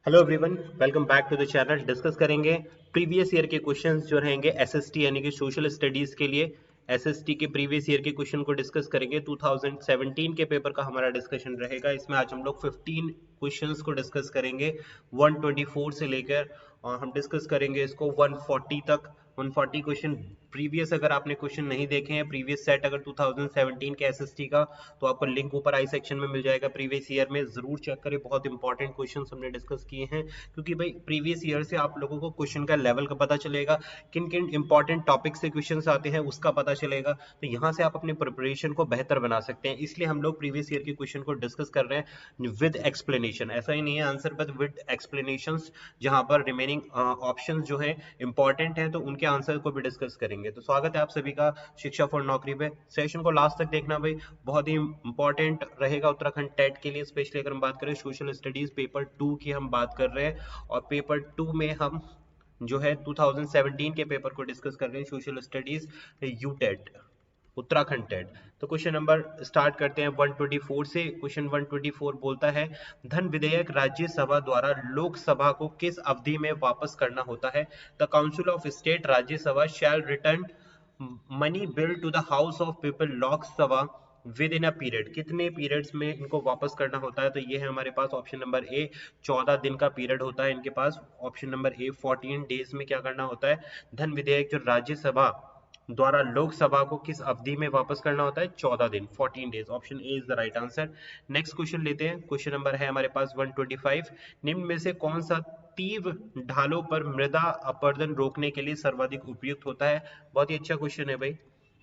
Hello everyone, welcome back to the channel. Discuss करेंगे previous year के questions जो रहेंगे एसएसटी यानी कि सोशल स्टडीज के लिए। एसएसटी के प्रीवियस ईयर के क्वेश्चन को डिस्कस करेंगे। 2017 के पेपर का हमारा डिस्कशन रहेगा। इसमें आज हम लोग 15 क्वेश्चंस को डिस्कस करेंगे 124 से लेकर, और हम डिस्कस करेंगे इसको 140 तक। 140 क्वेश्चन प्रीवियस, अगर आपने क्वेश्चन नहीं देखे हैं प्रीवियस सेट अगर 2017 के एसएसटी का, तो आपको लिंक ऊपर आई सेक्शन में मिल जाएगा। प्रीवियस ईयर में जरूर चेक करें, बहुत इंपॉर्टेंट क्वेश्चंस हमने डिस्कस किए हैं, क्योंकि भाई प्रीवियस ईयर से आप लोगों को क्वेश्चन का लेवल का पता चलेगा, किन किन इंपॉर्टेंट टॉपिक से क्वेश्चंस आते हैं उसका पता चलेगा। तो यहाँ से आप अपने प्रिपरेशन को बेहतर बना सकते हैं, इसलिए हम लोग प्रीवियस ईयर के क्वेश्चन को डिस्कस कर रहे हैं विद एक्सप्लेनेशन। ऐसा ही नहीं है आंसर बट विद एक्सप्लेनेशन, जहां पर रिमेनिंग ऑप्शंस जो है इंपॉर्टेंट है तो उनके आंसर को भी डिस्कस करेंगे। तो स्वागत है आप सभी का शिक्षा फॉर नौकरी पे। सेशन को लास्ट तक देखना भाई, बहुत ही इंपॉर्टेंट रहेगा उत्तराखंड टेट के लिए। स्पेशली अगर हम बात करें सोशल स्टडीज पेपर 2 की हम बात कर रहे हैं, और पेपर 2 में हम जो है 2017 के पेपर को डिस्कस कर रहे हैं, social studies UTET Uttarakhand TET. तो क्वेश्चन नंबर स्टार्ट करते हैं 124 से। क्वेश्चन 124 बोलता है, धन विधेयक राज्यसभा द्वारा लोकसभा को किस अवधि में वापस करना होता है? The council of state Rajya Sabha shall return money bill to the house of people Lok Sabha within a period. कितने पीरियड्स में इनको वापस करना होता है? तो ये है हमारे पास ऑप्शन नंबर ए, 14 दिन का पीरियड होता है इनके पास। ऑप्शन नंबर ए, 14 डेज में क्या करना होता है? धन विधेयक जो राज्यसभा द्वारा लोकसभा को किस अवधि में वापस करना होता है? 14 दिन, 14 days. Option A is the right answer. Next question लेते हैं। क्वेश्चन नंबर है हमारे पास 125। निम्न में से कौन सा तीव्र ढालों पर मृदा अपरदन रोकने के लिए सर्वाधिक उपयुक्त होता है? बहुत ही अच्छा क्वेश्चन है भाई।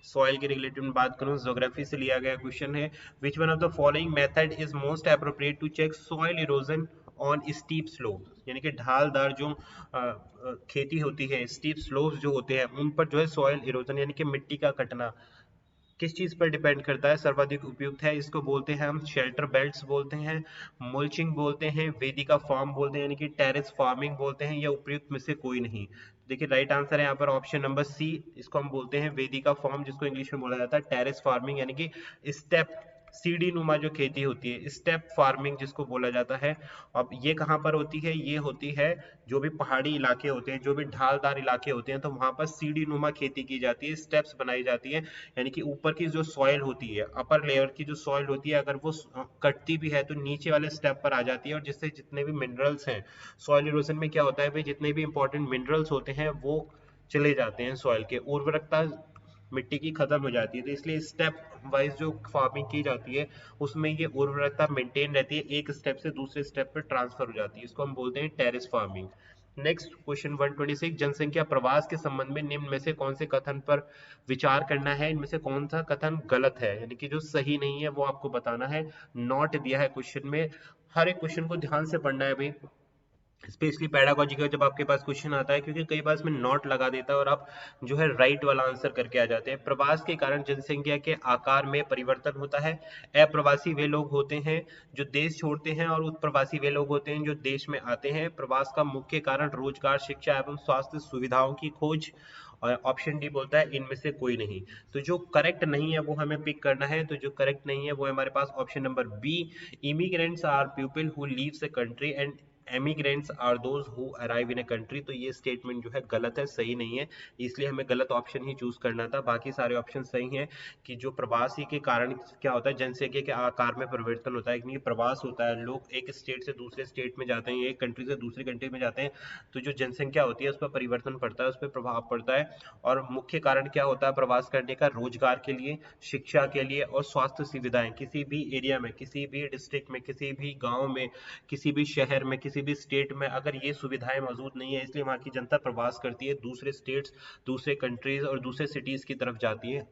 सॉइल के रिलेटेड में बात करूं, ज्योग्राफी से लिया गया क्वेश्चन है। Which one of the following method is most appropriate to check soil erosion on steep slope? यानी कि ढालदार जो खेती होती है, स्टीप स्लोप्स जो होते हैं उन पर जो है सॉइल इरोजन यानी कि मिट्टी का कटना किस चीज पर डिपेंड करता है, सर्वाधिक उपयुक्त है? इसको बोलते हैं हम शेल्टर बेल्ट्स बोलते हैं, मल्चिंग बोलते हैं, वेदिका फार्म बोलते हैं यानी कि टेरेस फार्मिंग बोलते हैं, या उपयुक्त में से कोई नहीं। देखिए राइट आंसर है यहाँ पर ऑप्शन नंबर सी, इसको हम बोलते हैं वेदिका फार्म, जिसको इंग्लिश में बोला जाता है टेरेस फार्मिंग यानी कि स्टेप सीढ़ी नुमा जो खेती होती है, स्टेप फार्मिंग जिसको बोला जाता है। अब ये कहाँ पर होती है? ये होती है जो भी पहाड़ी इलाके होते हैं, जो भी ढालदार इलाके होते हैं, तो वहां पर सीढ़ी नुमा खेती की जाती है, स्टेप्स बनाई जाती है। यानी कि ऊपर की जो सॉइल होती है, अपर लेयर की जो सॉइल होती है, अगर वो कटती भी है तो नीचे वाले स्टेप पर आ जाती है, और जिससे जितने भी मिनरल्स हैं, सॉइल इरोजन में क्या होता है भाई, जितने भी इंपॉर्टेंट मिनरल्स होते हैं वो चले जाते हैं, सॉइल के उर्वरकता मिट्टी की खत्म हो जाती है। तो इसलिए स्टेप वाइज जो फार्मिंग की जाती है उसमें ये उर्वरकता मेंटेन रहती है, एक स्टेप से दूसरे स्टेप पर ट्रांसफर हो जाती है, इसको हम बोलते हैं टेरेस फार्मिंग। नेक्स्ट क्वेश्चन 126, जनसंख्या प्रवास के संबंध में निम्न में से कौन से कथन पर विचार करना है? इनमें से कौन सा कथन गलत है, यानी कि जो सही नहीं है वो आपको बताना है। नॉट दिया है क्वेश्चन में, हर एक क्वेश्चन को ध्यान से पढ़ना है भाई, स्पेशली पैडागोजी का जब आपके पास क्वेश्चन आता है, क्योंकि कई बार इसमें नॉट लगा देता है और आप जो है राइट वाला आंसर करके आ जाते हैं। प्रवास के कारण जनसंख्या के आकार में परिवर्तन होता है। अप्रवासी वे लोग होते हैं जो देश छोड़ते हैं, और उत्प्रवासी वे लोग होते हैं जो देश में आते हैं। प्रवास का मुख्य कारण रोजगार, शिक्षा एवं स्वास्थ्य सुविधाओं की खोज। और ऑप्शन डी बोलता है इनमें से कोई नहीं। तो जो करेक्ट नहीं है वो हमें पिक करना है। तो जो करेक्ट नहीं है वो है हमारे पास option number B, immigrants are people who leaves a country and emigrants are those who arrive in a country. तो ये स्टेटमेंट जो है गलत है, सही नहीं है, इसलिए हमें गलत ऑप्शन ही चूज करना था। बाकी सारे ऑप्शन सही हैं कि जो प्रवासी के कारण क्या होता है, जनसंख्या के आकार में परिवर्तन होता है, क्योंकि प्रवास होता है, लोग एक स्टेट से दूसरे स्टेट में जाते हैं, एक कंट्री से दूसरी कंट्री में जाते हैं, तो जो जनसंख्या होती है उस पर परिवर्तन पड़ता है, उस पर प्रभाव पड़ता है। और मुख्य कारण क्या होता है प्रवास करने का? रोजगार के लिए, शिक्षा के लिए, और स्वास्थ्य सुविधाएं। किसी भी एरिया में, किसी भी डिस्ट्रिक्ट में, किसी भी गांव में, किसी भी शहर में, किसी भी स्टेट में अगर ये सुविधाएं मौजूद नहीं है, इसलिए वहां की जनता प्रवास करती है, दूसरे स्टेट्स, दूसरे कंट्रीज और दूसरे सिटीज की तरफ जाती है।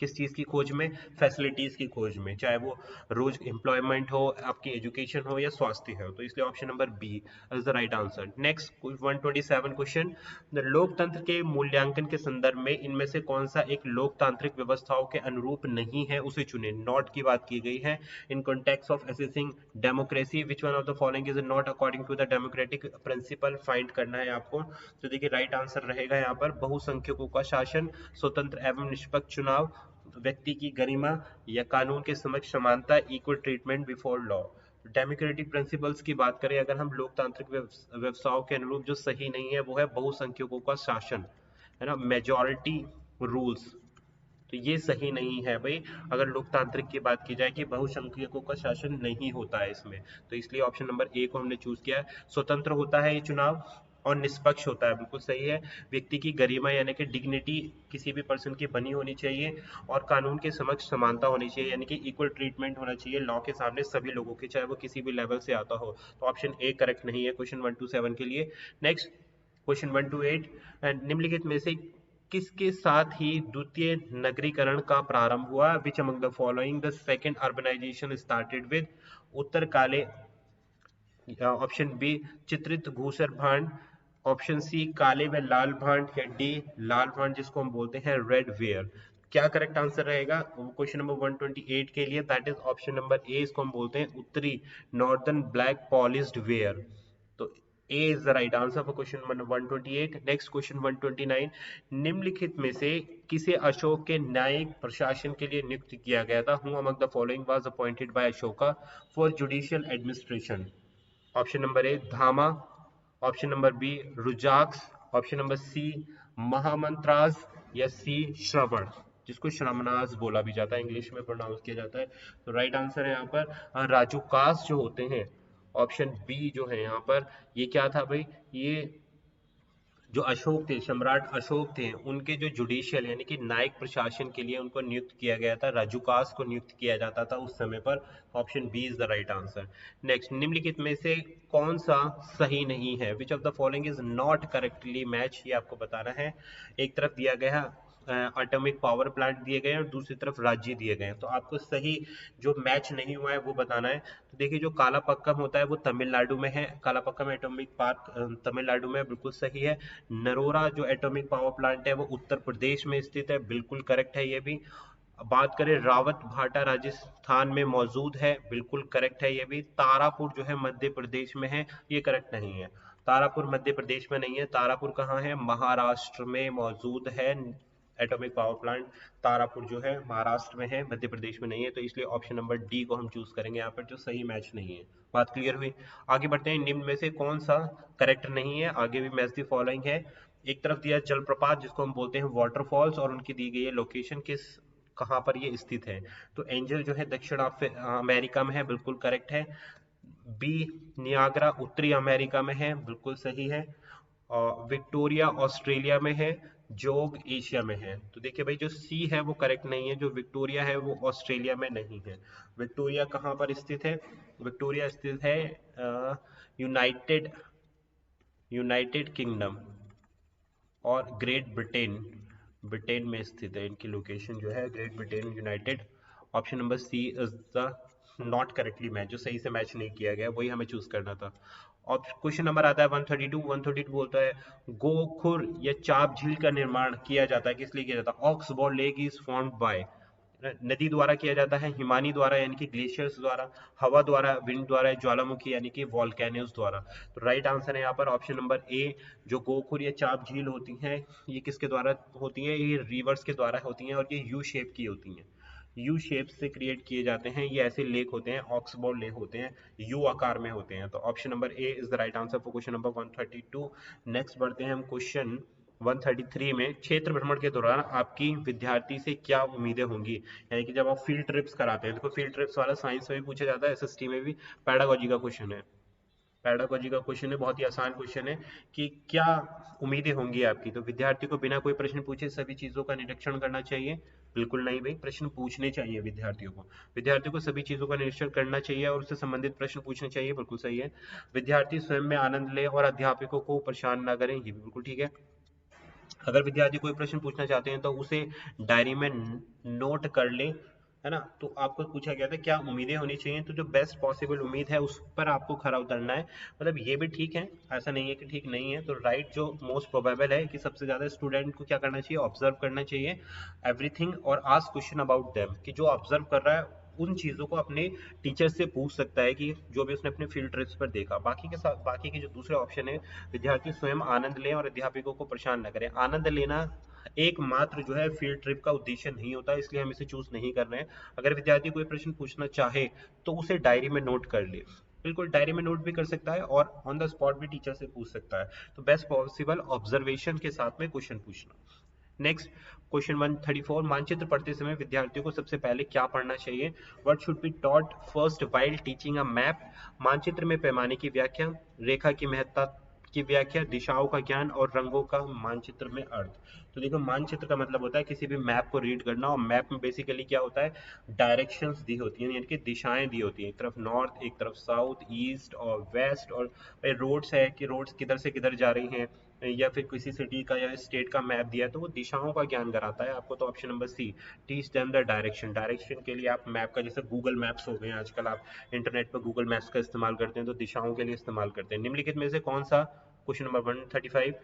किस चीज की खोज में? फैसिलिटीज की खोज में, चाहे वो रोज एम्प्लॉयमेंट हो, आपकी एजुकेशन हो, या स्वास्थ्य हो। तो इसलिए option number B is the right answer. Next 127 question, लोकतंत्र के मूल्यांकन के संदर्भ में इनमें से कौन सा एक लोकतांत्रिक व्यवस्थाओं के अनुरूप नहीं है, उसे चुने। नॉट की बात की गई है। In context of assessing democracy which one of the following is not according to the democratic principle, find करना है आपको। तो देखिए राइट आंसर रहेगा यहाँ पर बहुसंख्यकों का शासन, स्वतंत्र एवं निष्पक्ष चुनाव, व्यक्ति की गरिमा, या कानून के समक्ष समानता, equal treatment before law. Democratic principles की बात करें, अगर हम लोकतांत्रिक व्यवस्थाओं के अनुरूप जो सही नहीं है वो है बहुसंख्यकों का शासन, है ना, मेजॉरिटी रूल्स। तो ये सही नहीं है भाई। अगर लोकतांत्रिक की बात की जाए कि बहुसंख्यकों का शासन नहीं होता है इसमें, तो इसलिए ऑप्शन नंबर ए को हमने चूज किया है। स्वतंत्र होता है ये चुनाव और निष्पक्ष होता है, बिल्कुल सही है। व्यक्ति की गरिमा यानी कि डिग्निटी किसी भी पर्सन की बनी होनी चाहिए, और कानून के समक्ष समानता होनी चाहिए, यानी कि इक्वल ट्रीटमेंट होना चाहिए लॉ के सामने सभी लोगों के, चाहे वो किसी भी लेवल से आता हो। तो ऑप्शन ए करेक्ट नहीं है क्वेश्चन 1 to 7 के लिए। नेक्स्ट क्वेश्चन 1 to 8, निम्नलिखित में से किसके साथ ही द्वितीय नगरीकरण का प्रारंभ हुआ? Which among the following the second urbanization started with? उत्तर काले, ऑप्शन बी चित्रित घूसर भांड, ऑप्शन सी काले व लाल भांड, या डी लाल भांड जिसको हम बोलते हैं रेड वेयर। क्या करेक्ट आंसर रहेगा क्वेश्चन नंबर 128 के लिए? दैट इज ऑप्शन नंबर ए, इसको हम बोलते हैं उत्तरी नॉर्दर्न ब्लैक पॉलिश्ड वेयर। तो A is the right answer for question number 128. Next question 129, निम्नलिखित में से किसे अशोक के न्यायिक प्रशासन के लिए नियुक्त किया गया था? Who among the following was appointed by Ashoka for judicial administration? Option number A Dhamma, option number B Rajukas, option number C Mahamatras, या सी श्रवण जिसको श्रमणास बोला भी जाता है, इंग्लिश में प्रोनाउंस किया जाता है। तो राइट आंसर है यहाँ पर राजूकास जो होते हैं, ऑप्शन बी जो है यहाँ पर। ये क्या था भाई? ये जो अशोक थे, सम्राट अशोक थे, उनके जो जुडिशियल यानी कि न्यायिक प्रशासन के लिए उनको नियुक्त किया गया था, राजूकास को नियुक्त किया जाता था उस समय पर। Option B is the right answer. Next, निम्नलिखित में से कौन सा सही नहीं है? Which of the following is not correctly match? ये आपको बताना है। एक तरफ दिया गया एटॉमिक पावर प्लांट दिए गए हैं और दूसरी तरफ राज्य दिए गए हैं, तो आपको सही जो मैच नहीं हुआ है वो बताना है। तो देखिए जो कालापक्कम होता है वो तमिलनाडु में है, कालापक्कम एटॉमिक पार्क तमिलनाडु में, बिल्कुल सही है। नरोरा जो एटॉमिक पावर प्लांट है वो उत्तर प्रदेश में स्थित है, बिल्कुल करेक्ट है ये भी। बात करें रावत भाटा राजस्थान में मौजूद है, बिल्कुल करेक्ट है ये भी। तारापुर जो है मध्य प्रदेश में है, ये करेक्ट नहीं है। तारापुर मध्य प्रदेश में नहीं है, तारापुर कहाँ है? महाराष्ट्र में मौजूद है एटॉमिक पावर प्लांट। तारापुर जो है महाराष्ट्र में है, मध्य प्रदेश में नहीं है, तो इसलिए ऑप्शन नंबर डी को हम चूज करेंगे यहाँ पर, जो सही मैच नहीं है। बात क्लियर हुई? आगे बढ़ते हैं, निम्न में से कौन सा करेक्ट नहीं है? आगे भी मैच द फॉलोइंग है। एक तरफ दिया जलप्रपात जिसको हम बोलते हैं वाटरफॉल्स, और उनकी दी गई है लोकेशन किस कहाँ पर ये स्थित है। तो एंजल जो है दक्षिण अमेरिका में है, बिल्कुल करेक्ट है। बी नियाग्रा उत्तरी अमेरिका में है, बिल्कुल सही है। विक्टोरिया ऑस्ट्रेलिया में है, जोग एशिया में है। तो देखिए भाई जो सी है वो करेक्ट नहीं है, जो विक्टोरिया है वो ऑस्ट्रेलिया में नहीं है। विक्टोरिया कहाँ पर स्थित है? विक्टोरिया स्थित है यूनाइटेड किंगडम और ग्रेट ब्रिटेन, ब्रिटेन में स्थित है इनकी लोकेशन जो है, Great Britain United. Option number C is the not correctly match, जो सही से मैच नहीं किया गया, वही हमें चूज करना था। और क्वेश्चन नंबर आता है 132 बोलता है गोखुर या चाप झील का निर्माण किया जाता है, किस लिए किया जाता है? ऑक्सबोर्ड लेक इज फॉर्म्ड बाय, नदी द्वारा किया जाता है, हिमानी द्वारा यानी कि ग्लेशियर्स द्वारा, हवा द्वारा, विंड द्वारा, ज्वालामुखी यानी कि वॉल्केनोस द्वारा। तो राइट आंसर है यहाँ पर ऑप्शन नंबर ए। जो गोखुर या चाप झील होती हैं ये किसके द्वारा होती है? ये रिवर्स के द्वारा होती हैं, और ये यू शेप की होती हैं, यू शेप से क्रिएट किए जाते हैं। ये ऐसे लेक होते हैं, ऑक्सबोर्ड लेक होते हैं, यू आकार में होते हैं। तो option number A is the right answer for question number 132। Next बढ़ते हैं हम क्वेश्चन 133 में। क्षेत्र भ्रमण के दौरान आपकी विद्यार्थी से क्या उम्मीदें होंगी? यानी कि जब आप फील्ड ट्रिप्स कराते हैं, देखो फील्ड ट्रिप्स वाला साइंस में भी पूछा जाता है, एसएसटी में भी, पैडागोजी का क्वेश्चन है, पैडागोजी का क्वेश्चन है, बहुत ही आसान क्वेश्चन है कि क्या उम्मीदें होंगी आपकी। तो विद्यार्थी को बिना कोई प्रश्न पूछे सभी चीजों का निरीक्षण करना चाहिए? बिल्कुल नहीं भाई, प्रश्न पूछने चाहिए विद्यार्थियों को सभी चीजों का निरीक्षण करना चाहिए और उससे संबंधित प्रश्न पूछने चाहिए, बिल्कुल सही है। विद्यार्थी स्वयं में आनंद ले और अध्यापकों को परेशान ना करें, ये भी बिल्कुल ठीक है। अगर विद्यार्थी कोई प्रश्न पूछना चाहते हैं तो उसे डायरी में नोट कर ले, है ना। तो आपको पूछा गया था क्या उम्मीदें होनी चाहिए, तो जो बेस्ट पॉसिबल उम्मीद है उस पर आपको खरा उतरना है। मतलब ये भी ठीक है, ऐसा नहीं है कि ठीक नहीं है। तो राइट जो मोस्ट प्रोबेबल है कि सबसे ज्यादा स्टूडेंट को क्या करना चाहिए? ऑब्जर्व करना चाहिए एवरीथिंग और आस्क क्वेश्चन अबाउट देम, कि जो ऑब्जर्व कर रहा है उन चीजों को अपने टीचर से पूछ सकता है कि जो भी उसने अपने फील्ड ट्रिप्स पर देखा। बाकी के जो दूसरे ऑप्शन है, विद्यार्थी स्वयं आनंद लें और अध्यापकों को परेशान न करें। आनंद लेना एकमात्र जो है फील्ड ट्रिप का उद्देश्य नहीं होता, इसलिए हम इसे चूज नहीं कर रहे हैं। अगर विद्यार्थी कोई प्रश्न पूछना चाहे तो उसे डायरी में नोट कर ले, बिल्कुल डायरी में नोट भी कर सकता है और ऑन द स्पॉट भी टीचर से पूछ सकता है। तो बेस्ट पॉसिबल ऑब्जर्वेशन के साथ में क्वेश्चन पूछना। नेक्स्ट क्वेश्चन 134, मानचित्र पढ़ते समय विद्यार्थियों को सबसे पहले क्या पढ़ना चाहिए? What should be taught first while teaching a map? मानचित्र में पैमाने की व्याख्या, रेखा की महत्ता की व्याख्या, दिशाओं का ज्ञान और रंगों का मानचित्र में अर्थ। तो देखो मानचित्र का मतलब होता है किसी भी मैप को रीड करना, और मैप में बेसिकली क्या होता है, डायरेक्शंस दी होती हैं, यानी कि दिशाएं दी होती हैं, एक तरफ नॉर्थ, एक तरफ साउथ, ईस्ट और वेस्ट, और रोड्स है कि रोड्स किधर से किधर जा रही हैं, या फिर किसी सिटी का या स्टेट का मैप दिया है तो वो दिशाओं का ज्ञान कराता है आपको। तो option number C, teach them the direction. Direction के लिए आप मैप का, जैसे गूगल मैप्स हो गए हैं आजकल, आप इंटरनेट पर गूगल मैप्स का इस्तेमाल करते हैं, तो दिशाओं के लिए इस्तेमाल करते हैं। निम्नलिखित में से कौन सा, क्वेश्चन नंबर 135,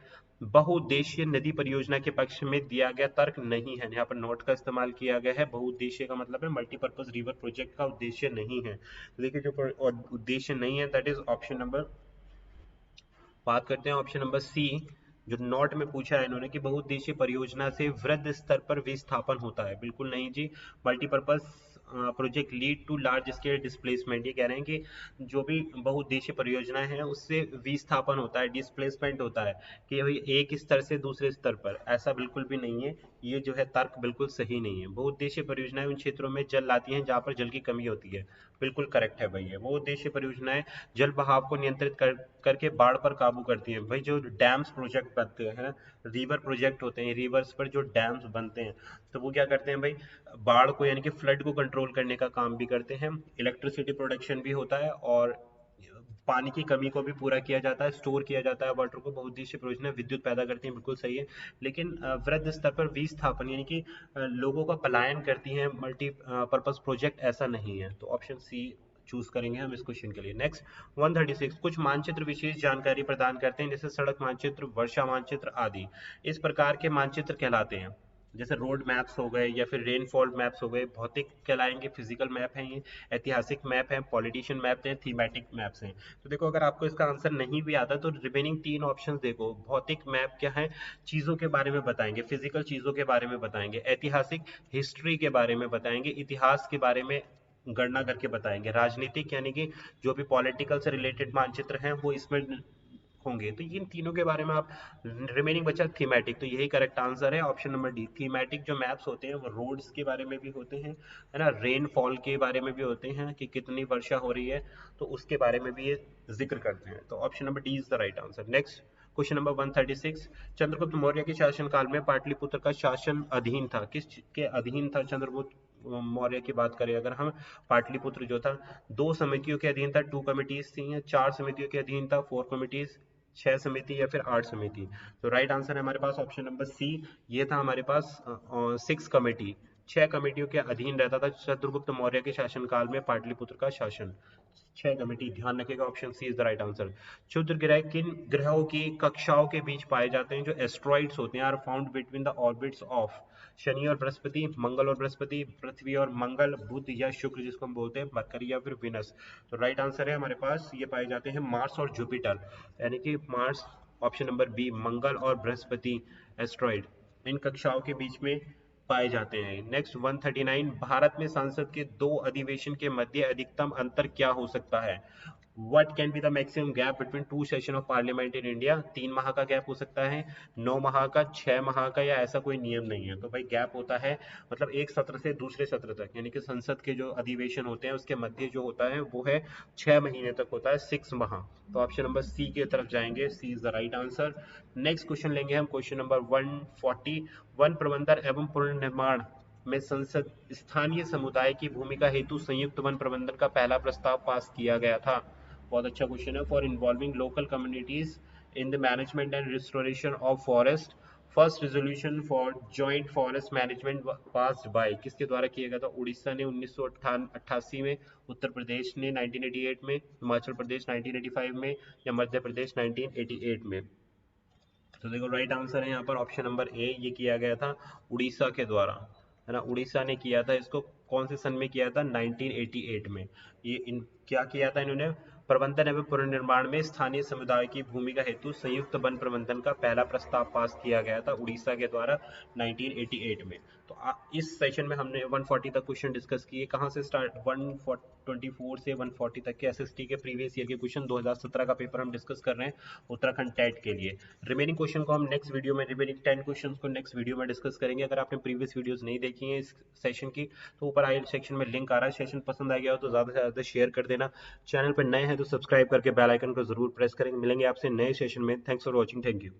बहुउद्देशीय नदी परियोजना के पक्ष में दिया गया तर्क नहीं है? यहाँ पर नोट का इस्तेमाल किया गया है। बहुउद्देशीय का मतलब है मल्टीपर्पज रिवर प्रोजेक्ट का उद्देश्य नहीं है। तो देखिए जो उद्देश्य नहीं है दैट इज ऑप्शन नंबर, बात करते हैं ऑप्शन नंबर सी, जो नोट में पूछा है इन्होंने कि बहुउद्देशीय परियोजना से वृहद स्तर पर विस्थापन होता है। बिल्कुल नहीं जी, multipurpose project lead to large scale displacement. ये कह रहे हैं कि जो भी बहुउद्देशीय परियोजना है उससे विस्थापन होता है, डिस्प्लेसमेंट होता है, कि भाई एक स्तर से दूसरे स्तर पर, ऐसा बिल्कुल भी नहीं है। ये जो है तर्क बिल्कुल सही नहीं है। बहुउद्देशीय परियोजनाएं उन क्षेत्रों में जल लाती हैं जहां पर जल की कमी होती है। बिल्कुल करेक्ट है भाई। ये बहुउद्देशीय परियोजनाएं जल बहाव को नियंत्रित करके बाढ़ पर काबू करती हैं। भाई जो डैम्स प्रोजेक्ट बनते हैं, रिवर प्रोजेक्ट होते हैं, रिवर्स पर जो डैम्स बनते हैं, तो वो क्या करते हैं भाई, बाढ़ को यानी कि फ्लड को कंट्रोल करने का काम भी करते हैं। इलेक्ट्रिसिटी प्रोडक्शन भी होता है और पानी की कमी को भी पूरा किया जाता है, स्टोर किया जाता है वाटर को। बहुउद्देशीय परियोजना विद्युत पैदा करती हैं, बिल्कुल सही है। लेकिन वृहद स्तर पर विस्थापन यानी कि लोगों का पलायन करती हैं मल्टी पर्पज प्रोजेक्ट, ऐसा नहीं है। तो ऑप्शन सी चूज करेंगे हम इस क्वेश्चन के लिए। नेक्स्ट 136, कुछ मानचित्र विशेष जानकारी प्रदान करते हैं, जैसे सड़क मानचित्र, वर्षा मानचित्र आदि। इस प्रकार के मानचित्र कहलाते हैं, जैसे रोड मैप्स हो गए या फिर रेनफॉल मैप्स हो गए। भौतिक कहलाएंगे, फिजिकल मैप हैं ये। ऐतिहासिक मैप है, पॉलिटिशियन मैप हैं, थीमेटिक मैप्स हैं। तो देखो अगर आपको इसका आंसर नहीं भी आता तो रिमेनिंग तीन ऑप्शंस देखो। भौतिक मैप क्या है, चीजों के बारे में बताएंगे, फिजिकल चीजों के बारे में बताएंगे। ऐतिहासिक हिस्ट्री के बारे में बताएंगे, इतिहास के बारे में गणना करके बताएंगे। राजनीतिक यानी कि जो भी पॉलिटिकल से रिलेटेड मानचित्र हैं वो इसमें होंगे। तो इन तीनों के बारे में आप, रिमेनिंग बचा थीमेटिक, तो यही करेक्ट आंसर है ऑप्शन नंबर डी। थीमेटिक जो मैप्स होते हैं वो रोड्स के बारे में भी होते हैं, है ना, रेनफॉल के बारे में भी होते हैं कि कितनी वर्षा हो रही है, तो उसके बारे में भी ये जिक्र करते हैं। तो option number D is the right answer. Next question number 136, Chandragupta Maurya के शासनकाल में पाटलिपुत्र का शासन अधीन था? किस के अधीन था चंद्रगुप्त मौर्य की बात करें अगर हम, पाटलिपुत्र जो था, दो समितियों के अधीन था, 2 कमिटीज थी, 4 समितियों के अधीन था, 4 कमिटीज, 6 समिति या फिर 8 समिति? तो राइट आंसर है हमारे पास ऑप्शन नंबर सी, ये था हमारे पास 6 कमेटी, 6 कमेटियों के अधीन रहता था चंद्रगुप्त मौर्य के शासनकाल में पाटलिपुत्र का शासन। 6 कमेटी, ध्यान रखिएगा, option C is the right answer. क्षुद्र ग्रह किन ग्रहों की कक्षाओं के बीच पाए जाते हैं? जो एस्ट्रॉइड्स होते हैं are found between the orbits of शनि और बृहस्पति, मंगल और बृहस्पति, पृथ्वी और मंगल, बुध या शुक्र जिसको हम बोलते हैं, मरकरी या फिर विनस। तो राइट आंसर है हमारे पास, ये पाए जाते हैं मार्स और जुपिटर, यानी कि मार्स, ऑप्शन नंबर बी, मंगल और बृहस्पति एस्ट्रॉइड इन कक्षाओं के बीच में पाए जाते हैं। नेक्स्ट 139, भारत में संसद के 2 अधिवेशन के मध्य अधिकतम अंतर क्या हो सकता है? What can be the maximum gap between 2 session of parliament in India? 3 माह का गैप हो सकता है, 9 माह का, 6 माह का, या ऐसा कोई नियम नहीं है। तो भाई गैप होता है मतलब एक सत्र से दूसरे सत्र तक, यानी कि संसद के जो अधिवेशन होते हैं उसके मध्य जो होता है वो है 6 महीने तक होता है, 6 माह। तो ऑप्शन नंबर सी की तरफ जाएंगे, C is the right answer. Next question लेंगे हम, क्वेश्चन नंबर 140, वन प्रबंधन एवं पुनर्निर्माण में संसद स्थानीय समुदाय की भूमिका हेतु संयुक्त वन प्रबंधन का पहला प्रस्ताव पास किया गया था? बहुत अच्छा क्वेश्चन है। For involving local communities in the management and restoration of forest, first resolution for joint forest management passed by, किसके द्वारा किया गया था? उड़ीसा ने 1988 में, उत्तर प्रदेश ने 1988 में, हिमाचल प्रदेश 1985 में, या मध्य प्रदेश 1988 में? तो देखो राइट आंसर है यहाँ पर ऑप्शन नंबर ए, ये किया गया था उड़ीसा के द्वारा, है ना, उड़ीसा ने किया था इसको। कौन से सन में किया था? 1988 में। ये इन क्या किया था इन्होंने? प्रबंधन एवं पुनर्निर्माण में स्थानीय समुदाय की भूमिका हेतु संयुक्त वन प्रबंधन का पहला प्रस्ताव पास किया गया था उड़ीसा के द्वारा 1988 में। तो इस सेशन में हमने 140 तक क्वेश्चन डिस्कस किए। कहाँ से स्टार्ट, 124 से 140 तक के एसएसटी के प्रीवियस ईयर के क्वेश्चन 2017 का पेपर हम डिस्कस कर रहे हैं उत्तराखंड टेट के लिए। रिमेनिंग क्वेश्चन को हम नेक्स्ट वीडियो में, रिमेनिंग 10 क्वेश्चन को नेक्स्ट वीडियो में डिस्कस करेंगे। अगर आपने प्रीवियस वीडियोस नहीं देखी हैं इस सेशन की तो ऊपर आई सेक्शन में लिंक आ रहा है। सेशन पसंद आ गया हो तो ज़्यादा से ज़्यादा शेयर कर देना। चैनल पर नए हैं तो सब्सक्राइब करके बेल आइकन को जरूर प्रेस करेंगे। मिलेंगे आपसे नए सेशन में। Thanks for watching. Thank you.